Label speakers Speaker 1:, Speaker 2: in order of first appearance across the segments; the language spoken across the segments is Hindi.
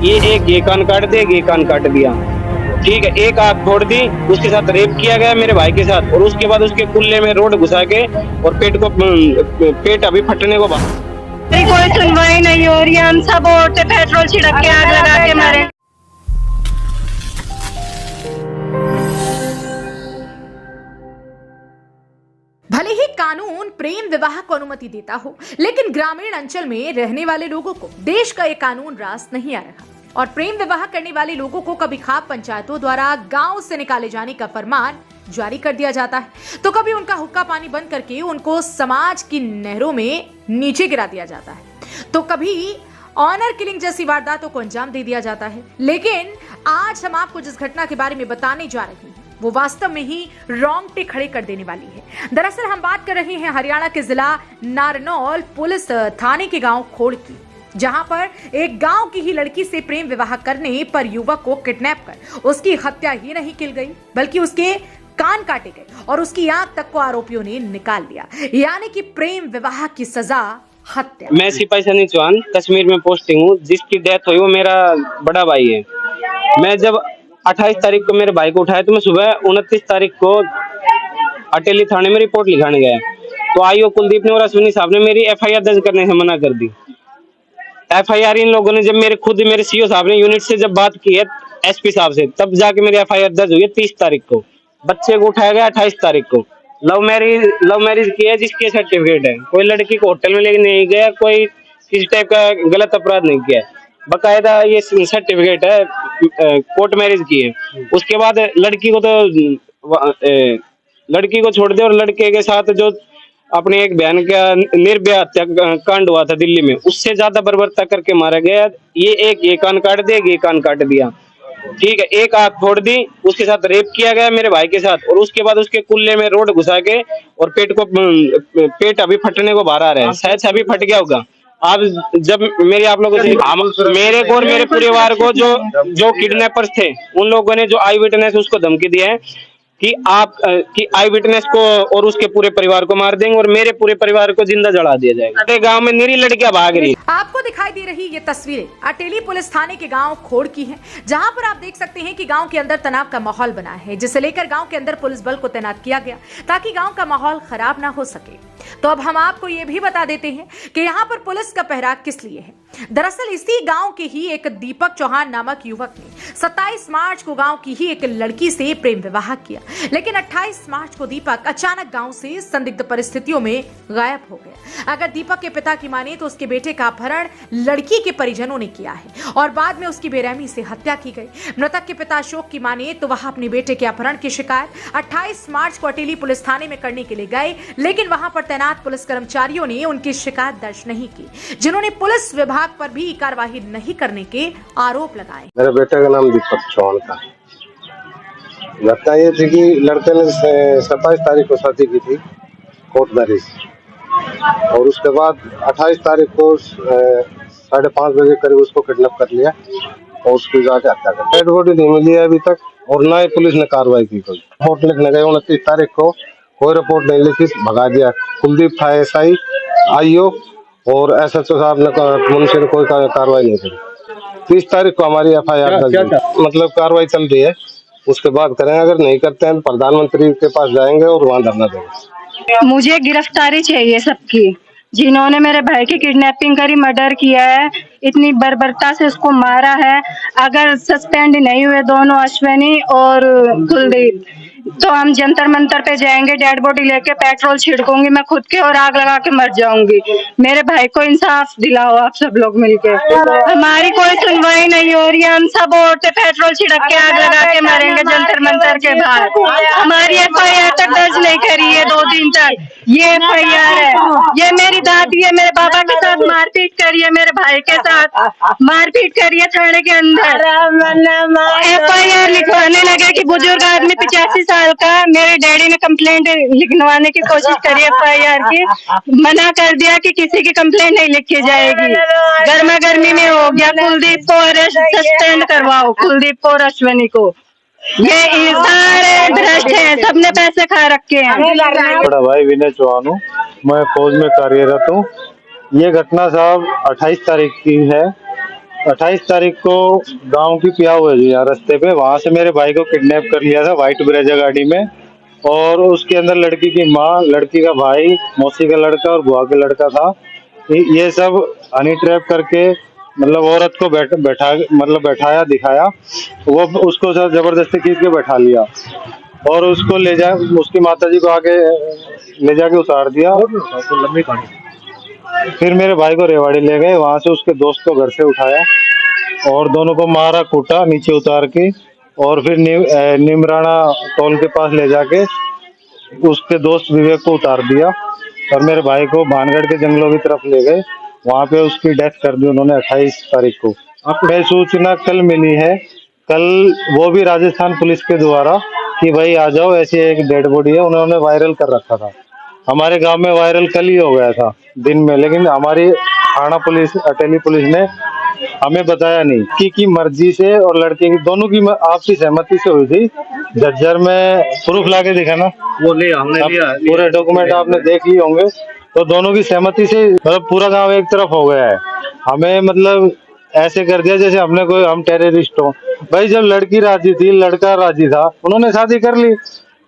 Speaker 1: ये कान काट दिया, ये कान काट दिया, ठीक है। एक आंख फोड़ दी, उसके साथ रेप किया गया मेरे भाई के साथ, और उसके बाद उसके कुल्ले में रोड घुसा के और पेट अभी फटने को
Speaker 2: कोई सुनवाई नहीं हो रही है। हम सब औरतें पेट्रोल छिड़क के आग लगा के मरे।
Speaker 3: भले ही कानून प्रेम विवाह को अनुमति देता हो, लेकिन ग्रामीण अंचल में रहने वाले लोगों को देश का ये कानून रास नहीं आ रहा और प्रेम विवाह करने वाले लोगों को कभी खाप पंचायतों द्वारा गांव से निकाले जाने का फरमान जारी कर दिया जाता है, तो कभी उनका हुक्का पानी बंद करके उनको समाज की नहरों में नीचे गिरा दिया जाता है, तो कभी ऑनर किलिंग जैसी वारदातों को अंजाम दे दिया जाता है। लेकिन आज हम आपको जिस घटना के बारे में बताने जा रहे हैं वो वास्तव में ही रोंगटे खड़े कर देने वाली है। दरअसल हम बात कर रहे हैं हरियाणा के जिला नारनौल पुलिस थाने के गांव खोड़ की, जहां पर एक गांव की ही लड़की से प्रेम विवाह करने पर युवक को किडनैप कर उसकी हत्या ही नहीं की गई, बल्कि उसके कान काटे गए और उसकी आंख तक को आरोपियों ने निकाल लिया। यानी कि प्रेम विवाह की सजा हत्या।
Speaker 1: मैं सिपाही सनी चौहान कश्मीर में पोस्टिंग हूँ। जिसकी डेथ हुई वो मेरा बड़ा भाई है। मैं जब 28 तारीख को मेरे भाई को उठाया तो मैं सुबह 29 तारीख को अटेली थाने में रिपोर्ट लिखाने गया, तो आईओ कुलदीप ने और अश्विनी साहब ने मेरी एफआईआर दर्ज करने से मना कर दी। एफआईआर इन लोगों ने जब मेरे सीओ साहब ने यूनिट से जब बात की है एसपी साहब से, तब जाके मेरी एफआईआर दर्ज हुई है 30 तारीख को। बच्चे को उठाया गया 28 तारीख को। लव मैरिज की है जिसके सर्टिफिकेट है। कोई लड़की को होटल में लेके नहीं गया, कोई किसी टाइप का गलत अपराध नहीं किया, बकायदा ये सर्टिफिकेट है, कोर्ट मैरिज की है। उसके बाद लड़की को छोड़ दे और लड़के के साथ जो अपने एक बहन का निर्भया हत्या कांड हुआ था दिल्ली में, उससे ज्यादा बर्बरता करके मारा गया। ये कान काट दिया, ये कान काट दिया, ठीक है। एक आंख फोड़ दी, उसके साथ रेप किया गया मेरे भाई के साथ, और उसके बाद उसके कुल्ले में रोड घुसा के और पेट अभी फटने को बाहर आ रहा है, शायद से अभी फट गया होगा। आप जब आप लोगों से मेरे को और मेरे परिवार को जो किडनैपर्स थे उन लोगों ने जो आई विटनेस उसको धमकी दी है कि आई विटनेस को और उसके पूरे परिवार को मार देंगे और मेरे पूरे परिवार को जिंदा जला दिया जाएगा। गांव में निरी लड़कियां भाग रही।
Speaker 3: आपको दिखाई दे रही ये तस्वीरें अटेली पुलिस थाने के गांव खोड़ की हैं, जहां पर आप देख सकते हैं कि गांव के अंदर तनाव का माहौल बना है, जिसे लेकर गांव के अंदर पुलिस बल को तैनात किया गया ताकि गांव का माहौल खराब ना हो सके। तो अब हम आपको ये भी बता देते हैं कि यहाँ पर पुलिस का पहरा किस लिए है। दरअसल इसी गांव के ही एक दीपक चौहान नामक युवक ने 27 मार्च को गांव की ही एक लड़की से प्रेम विवाह किया, लेकिन 28 मार्च को दीपक अचानक गांव से संदिग्ध परिस्थितियों में गायब हो गया। अगर दीपक के पिता की माने तो उसके बेटे का अपहरण लड़की के परिजनों ने किया है और बाद में उसकी बेरहमी से हत्या की गई। मृतक के पिता अशोक की माने तो वह अपने बेटे के अपहरण की शिकायत 28 मार्च को अटेली पुलिस थाने में करने के लिए गए, लेकिन वहां पर तैनात पुलिस कर्मचारियों ने उनकी शिकायत दर्ज नहीं की, जिन्होंने पुलिस विभाग पर भी कार्रवाई नहीं करने के आरोप लगाए।
Speaker 4: मेरे बेटे का नाम दीपक चौहान था। घटना ये थी कि लड़के ने 27 तारीख को शादी की थी, कोर्ट मैरिज, और उसके बाद 28 तारीख को 5:30 बजे करीब उसको किडनैप कर लिया और उसकी जाके हत्या कर दी। डेड बॉडी नहीं मिली है अभी तक और ना ही पुलिस ने कार्रवाई की। कोई रिपोर्ट लिखने गए 29 तारीख को, कोई रिपोर्ट नहीं लिखी, भगा दिया। कुलदीप था एसआई, आईओ और एसएचओ साहब ने मुंशी ने कोई कार्रवाई नहीं करी। 30 तारीख को हमारी एफआईआर दर्ज हुई, मतलब कार्रवाई चल रही है, उसके बाद करेंगे। अगर नहीं करते हैं प्रधानमंत्री के पास जाएंगे और वहाँ धरना देंगे।
Speaker 2: मुझे गिरफ्तारी चाहिए सबकी, जिन्होंने मेरे भाई की किडनैपिंग करी, मर्डर किया है, इतनी बर्बरता से उसको मारा है। अगर सस्पेंड नहीं हुए दोनों अश्विनी और कुलदीप तो हम जंतर मंतर पे जाएंगे, डेड बॉडी लेके पेट्रोल छिड़कूंगी मैं खुद के और आग लगा के मर जाऊंगी। मेरे भाई को इंसाफ दिलाओ आप सब लोग मिलके। हमारी कोई सुनवाई नहीं हो रही है। हम सब औरतें पेट्रोल छिड़क के आग लगा के मरेंगे जंतर मंतर के बाहर। हमारी एफआईआर तक दर्ज नहीं करी है 2 दिन तक। ये एफआईआर है, ये मेरी दादी है, मेरे पापा के साथ मारपीट करी है, मेरे भाई के साथ मारपीट करी है थाने के अंदर। एफआईआर लिखवाने लगे कि बुजुर्ग आदमी 85 साल का, मेरे डैडी ने कंप्लेंट लिखवाने की कोशिश करी एफआईआर की, मना कर दिया कि किसी की कंप्लेंट नहीं लिखी जाएगी। गर्मा गर्मी में हो गया। कुलदीप को अरेस्ट सस्पेंड करवाओ, कुलदीप को और अश्विनी को। ये सारे भ्रष्ट है, सबने पैसे खा रखे हैं।
Speaker 5: बड़ा भाई विनय चौहान हूँ, मैं फौज में कार्यरत हूँ। ये घटना साहब 28 तारीख की है 28 तारीख को गांव की पिया हुआ जी, यहाँ रास्ते पे वहां से मेरे भाई को किडनैप कर लिया था व्हाइट ब्रेजा गाड़ी में। और उसके अंदर लड़की की माँ, लड़की का भाई, मौसी का लड़का और बुआ का लड़का था। ये सब हनी ट्रैप करके मतलब औरत को बैठाया दिखाया, वो उसको सब जबरदस्ती खींच के बैठा लिया और उसको ले जा उसकी माताजी को आगे ले जाके उतार दिया। फिर मेरे भाई को रेवाड़ी ले गए, वहां से उसके दोस्त को घर से उठाया और दोनों को मारा कूटा नीचे उतार के। और फिर निमराना टोल के पास ले जाके उसके दोस्त विवेक को उतार दिया और मेरे भाई को भानगढ़ के जंगलों की तरफ ले गए, वहां पे उसकी डेथ कर दी उन्होंने 28 तारीख को। आपको सूचना कल मिली है, कल वो भी राजस्थान पुलिस के द्वारा कि भाई आ जाओ, ऐसी एक डेड बॉडी है, उन्होंने वायरल कर रखा था। हमारे गांव में वायरल कल ही हो गया था दिन में, लेकिन हमारी थाना पुलिस, अटेली पुलिस ने हमें बताया नहीं। लड़की की मर्जी से और लड़के की, दोनों की आपसी सहमति से हुई थी। जज्जर में प्रूफ लाके दिखाना, वो ले हमने लिया, पूरे डॉक्यूमेंट आपने देख लिए होंगे। तो दोनों की सहमति से मतलब पूरा गांव एक तरफ हो गया है। हमें मतलब ऐसे कर दिया जैसे हमने कोई, हम टेररिस्ट हो। भाई जब लड़की राजी थी, लड़का राजी था, उन्होंने शादी कर ली,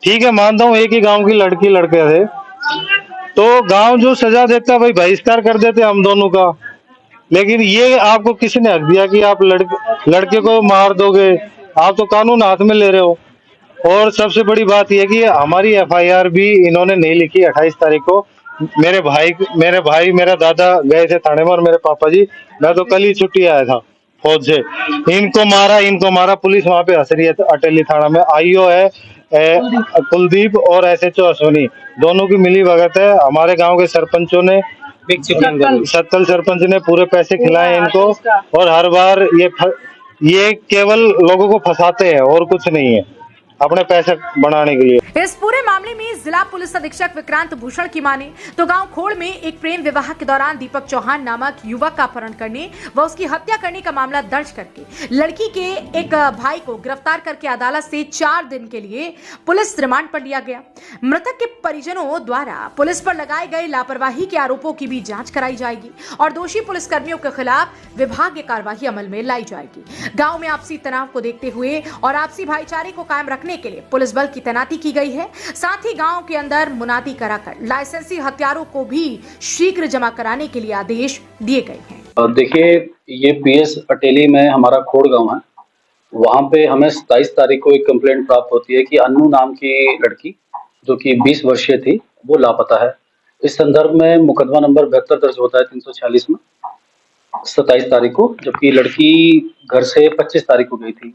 Speaker 5: ठीक है, मानता हूँ एक ही गांव की लड़की लड़के थे, तो गांव जो सजा देता भाई बहिष्कार कर देते हम दोनों का। लेकिन ये आपको किसी ने हक दिया कि आप लड़के को मार दोगे? आप तो कानून हाथ में ले रहे हो। और सबसे बड़ी बात यह कि हमारी एफआईआर भी इन्होंने नहीं लिखी। 28 तारीख को मेरे भाई मेरा दादा गए थे थाने में और मेरे पापा जी, मैं तो कल ही छुट्टी आया था फौज से। इनको मारा पुलिस वहां पे हंस रही है अटेली थाना में। आईओ है कुलदीप और एसएचओ अश्वनी, दोनों की मिली भगत है। हमारे गांव के सरपंचों ने, सत्तल सरपंच ने पूरे पैसे खिलाए इनको, और हर बार ये केवल लोगों को फंसाते हैं और कुछ नहीं है, अपने पैसे बढ़ाने के लिए।
Speaker 3: इस पूरे मामले में जिला पुलिस अधीक्षक विक्रांत भूषण की माने तो गांव खोड़ में एक प्रेम विवाह के दौरान दीपक चौहान नामक युवक का अपहरण करने व उसकी हत्या करने का मामला दर्ज करके लड़की के एक भाई को गिरफ्तार करके अदालत से 4 दिन के लिए पुलिस रिमांड पर लिया गया। मृतक के परिजनों द्वारा पुलिस पर लगाए गए लापरवाही के आरोपों की भी जांच कराई जाएगी और दोषी पुलिसकर्मियों के खिलाफ विभागीय कार्यवाही अमल में लाई जाएगी। गाँव में आपसी तनाव को देखते हुए और आपसी भाईचारे को कायम रखने के लिए पुलिस बल की तैनाती की गई है। साथ ही गांव के अंदर मुनादी कराकर लाइसेंसी हथियारों को भी शीघ्र जमा कराने के लिए आदेश दिए गए हैं।
Speaker 6: देखिए, ये पीएस अटेली में हमारा खोड़ गांव है। वहां पे हमें 27 तारीख को एक कंप्लेंट प्राप्त होती है कि अन्नू नाम की लड़की जो कि 20 वर्षीय थी वो लापता है। इस संदर्भ में मुकदमा नंबर 72 दर्ज होता है 346 में 27 तारीख को, जबकि लड़की घर से 25 तारीख को गई थी।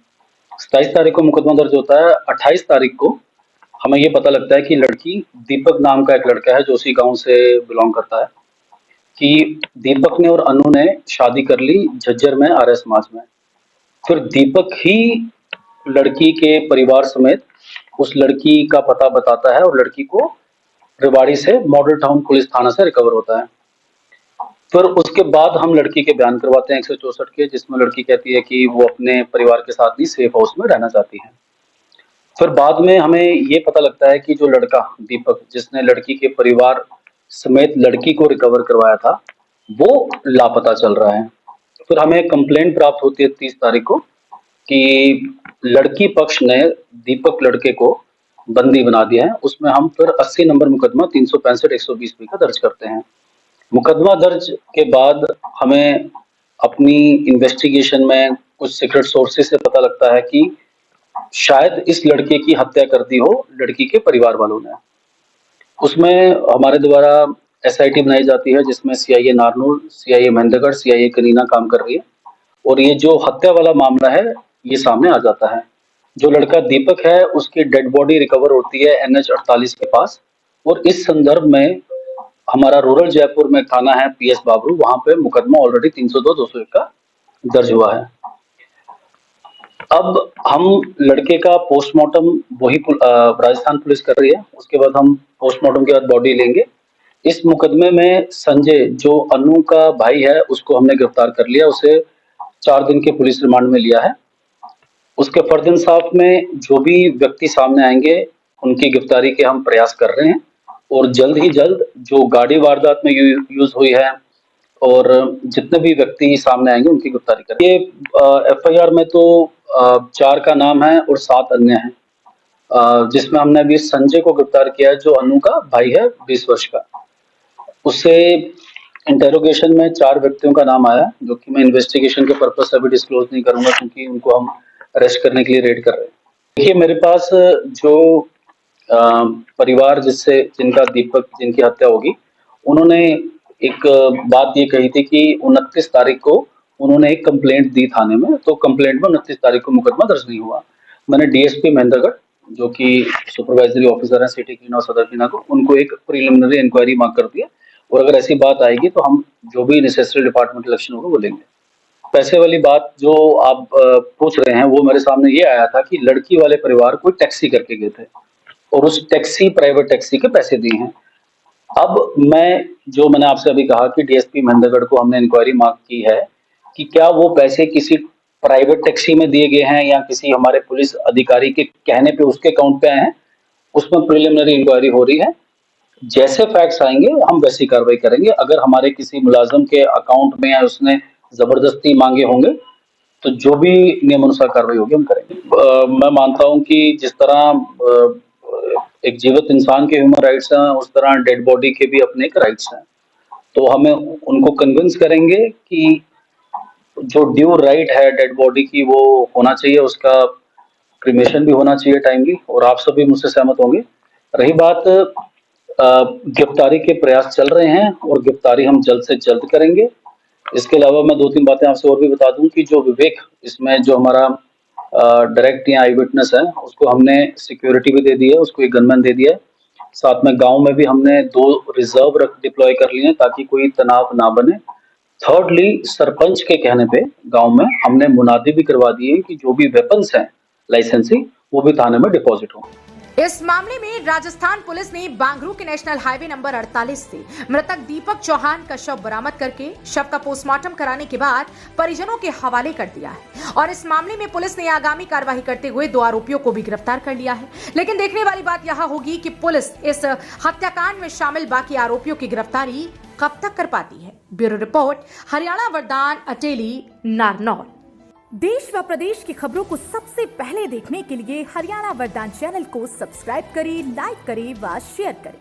Speaker 6: 27 तारीख को मुकदमा दर्ज होता है। 28 तारीख को हमें ये पता लगता है कि लड़की दीपक नाम का एक लड़का है जो उसी गांव से बिलोंग करता है, कि दीपक ने और अनु ने शादी कर ली झज्जर में आर्य समाज में। फिर दीपक ही लड़की के परिवार समेत उस लड़की का पता बताता है और लड़की को रेवाड़ी से मॉडल टाउन पुलिस थाना से रिकवर होता है। फिर उसके बाद हम लड़की के बयान करवाते हैं 164 के, जिसमें लड़की कहती है कि वो अपने परिवार के साथ ही सेफ हाउस में रहना चाहती है। फिर बाद में हमें ये पता लगता है कि जो लड़का दीपक, जिसने लड़की के परिवार समेत लड़की को रिकवर करवाया था, वो लापता चल रहा है। फिर हमें कंप्लेंट प्राप्त होती है 30 तारीख को कि लड़की पक्ष ने दीपक लड़के को बंदी बना दिया है। उसमें हम फिर 80 नंबर मुकदमा 365 120 का दर्ज करते हैं। मुकदमा दर्ज के बाद हमें अपनी इन्वेस्टिगेशन में कुछ सीक्रेट सोर्सेज से पता लगता है कि शायद इस लड़के की हत्या कर दी हो लड़की के परिवार वालों ने। उसमें हमारे द्वारा एसआईटी बनाई जाती है, जिसमें CIA Narnaul, CIA Mahendragarh, CIA Kanina काम कर रही है, और ये जो हत्या वाला मामला है ये सामने आ जाता है। जो लड़का दीपक है उसकी डेड बॉडी रिकवर होती है NH 48 के पास, और इस संदर्भ में हमारा रूरल जयपुर में थाना है PS बाबरू, वहां पे मुकदमा ऑलरेडी 302/201 का दर्ज हुआ है। अब हम लड़के का पोस्टमार्टम वही राजस्थान पुलिस कर रही है। उसके बाद हम पोस्टमार्टम के बाद बॉडी लेंगे। इस मुकदमे में संजय जो अनु का भाई है उसको हमने गिरफ्तार कर लिया, उसे 4 दिन के पुलिस रिमांड में लिया है। उसके फर्द इंसाफ में जो भी व्यक्ति सामने आएंगे उनकी गिरफ्तारी के हम प्रयास कर रहे हैं, और जल्द ही जल्द जो गाड़ी वारदात में यूज हुई है और जितने भी व्यक्ति सामने आएंगे उनकी गिरफ्तारी करेंगे। ये एफआईआर में तो 4 का नाम है और 7 अन्य हैं, जिसमें हमने अभी संजय को गिरफ्तार किया है जो अनु का भाई है 20 वर्ष का। उससे इंटेरोगेशन में 4 व्यक्तियों का नाम आया, जो कि मैं इन्वेस्टिगेशन के पर्पस से अभी डिस्क्लोज नहीं करूंगा क्योंकि उनको हम अरेस्ट करने के लिए रेड कर रहे हैं। देखिए, मेरे पास जो परिवार जिनका दीपक जिनकी हत्या होगी, उन्होंने एक बात ये कही थी कि 29 तारीख को उन्होंने एक कंप्लेंट दी थाने में, तो कंप्लेंट में 29 तारीख को मुकदमा दर्ज नहीं हुआ। मैंने डीएसपी महेंद्रगढ़ जो कि सुपरवाइजरी ऑफिसर है सिटी क्लीन और सदर क्लीना को, उनको एक प्रिलिमिनरी इंक्वायरी मांग कर दी है और अगर ऐसी बात आएगी तो हम जो भी नेसेसरी डिपार्टमेंटल एक्शन होगा वो लेंगे। पैसे वाली बात जो आप पूछ रहे हैं, वो मेरे सामने ये आया था कि लड़की वाले परिवार कोई टैक्सी करके गए थे और उस प्राइवेट टैक्सी के पैसे दिए हैं। अब मैंने आपसे अभी कहा कि डीएसपी महेंद्रगढ़ को हमने इंक्वायरी मांग की है कि क्या वो पैसे किसी प्राइवेट टैक्सी में दिए गए हैं या किसी हमारे पुलिस अधिकारी के कहने पे उसके अकाउंट पे आए हैं, उसमें प्रिलिमिनरी इंक्वायरी हो रही है। जैसे फैक्ट्स आएंगे हम वैसी कार्रवाई करेंगे। अगर हमारे किसी मुलाजिम के अकाउंट में या उसने जबरदस्ती मांगे होंगे तो जो भी नियमानुसार कार्रवाई होगी हम करेंगे। मैं मानता हूं कि जिस तरह एक जीवित इंसान के ह्यूमन राइट्स हैं, उस तरह डेड बॉडी के भी अपने एक राइट्स हैं। तो हमें उनको कन्विंस करेंगे कि जो ड्यू राइट है डेड बॉडी की वो होना चाहिए, उसका क्रिमेशन भी होना चाहिए टाइमली, और आप सभी मुझसे सहमत होंगे। रही बात गिरफ्तारी के प्रयास चल रहे हैं और गिरफ्तारी हम जल्द से जल्द करेंगे। इसके अलावा मैं 2-3 बातें आपसे और भी बता दूं कि जो विवेक इसमें जो हमारा डायरेक्ट या आई विटनेस है, उसको हमने सिक्योरिटी भी दे दी है, उसको एक गनमैन दे दिया है। साथ में गांव में भी हमने 2 रिजर्व डिप्लॉय कर लिए हैं ताकि कोई तनाव ना बने। थर्डली, सरपंच के कहने पे गांव में हमने मुनादी भी करवा दी है कि जो भी वेपन्स हैं लाइसेंसी वो भी थाने में डिपॉजिट हो।
Speaker 3: इस मामले में राजस्थान पुलिस ने बांगरू के नेशनल हाईवे नंबर 48 से मृतक दीपक चौहान का शव बरामद करके शव का पोस्टमार्टम कराने के बाद परिजनों के हवाले कर दिया है और इस मामले में पुलिस ने आगामी कार्यवाही करते हुए 2 आरोपियों को भी गिरफ्तार कर लिया है। लेकिन देखने वाली बात यह होगी कि पुलिस इस हत्याकांड में शामिल बाकी आरोपियों की गिरफ्तारी कब तक कर पाती है। ब्यूरो रिपोर्ट, हरियाणा वरदान अटेली, नारनौल। देश व प्रदेश की खबरों को सबसे पहले देखने के लिए हरियाणा वरदान चैनल को सब्सक्राइब करें, लाइक करें व शेयर करें।